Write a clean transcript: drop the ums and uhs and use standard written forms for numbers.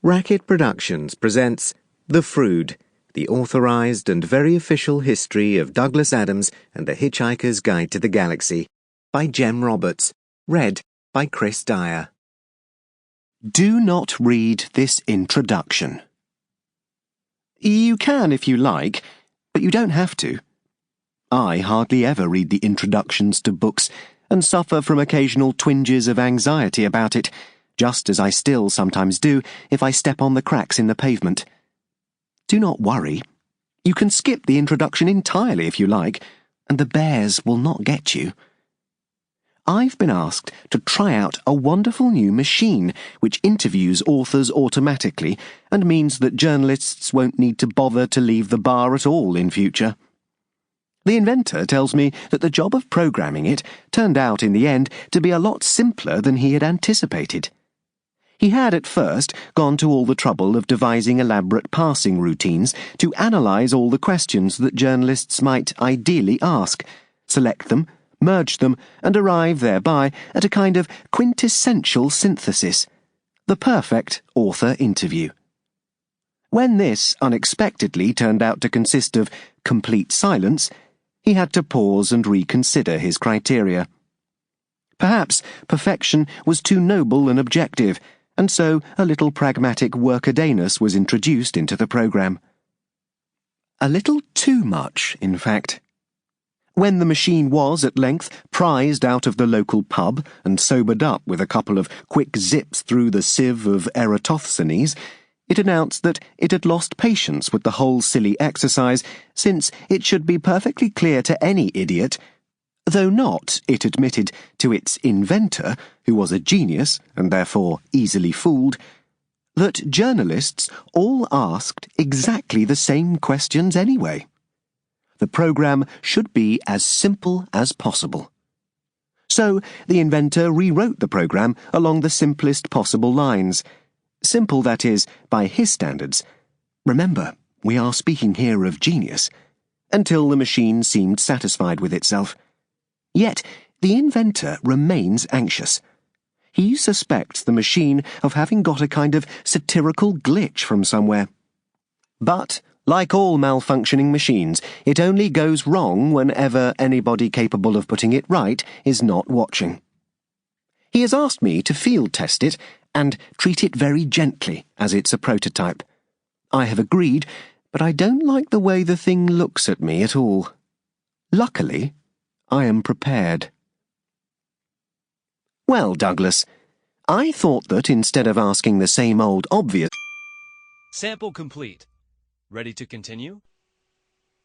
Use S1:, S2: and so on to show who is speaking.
S1: Racket Productions presents The Frood, the authorized and very official history of Douglas Adams and the Hitchhiker's Guide to the Galaxy, by Jem Roberts, read by Kris Dyer.
S2: Do not read this introduction. You can if you like, but you don't have to. I hardly ever read the introductions to books and suffer from occasional twinges of anxiety about it, just as I still sometimes do if I step on the cracks in the pavement. Do not worry. You can skip the introduction entirely if you like, and the bears will not get you. I've been asked to try out a wonderful new machine which interviews authors automatically and means that journalists won't need to bother to leave the bar at all in future. The inventor tells me that the job of programming it turned out in the end to be a lot simpler than he had anticipated. He had at first gone to all the trouble of devising elaborate parsing routines to analyse all the questions that journalists might ideally ask, select them, merge them, and arrive thereby at a kind of quintessential synthesis, the perfect author interview. When this unexpectedly turned out to consist of complete silence, he had to pause and reconsider his criteria. Perhaps perfection was too noble an objective, and so a little pragmatic workadayness was introduced into the programme. A little too much, in fact. When the machine was, at length, prized out of the local pub and sobered up with a couple of quick zips through the sieve of Eratosthenes, it announced that it had lost patience with the whole silly exercise, since it should be perfectly clear to any idiot, though not, it admitted, to its inventor, who was a genius and therefore easily fooled, that journalists all asked exactly the same questions anyway. The programme should be as simple as possible. So the inventor rewrote the programme along the simplest possible lines. Simple, that is, by his standards. Remember, we are speaking here of genius. Until the machine seemed satisfied with itself. Yet the inventor remains anxious. He suspects the machine of having got a kind of satirical glitch from somewhere. But, like all malfunctioning machines, it only goes wrong whenever anybody capable of putting it right is not watching. He has asked me to field test it and treat it very gently, as it's a prototype. I have agreed, but I don't like the way the thing looks at me at all. Luckily, I am prepared. Well, Douglas, I thought that instead of asking the same old obvious...
S3: Sample complete. Ready to continue?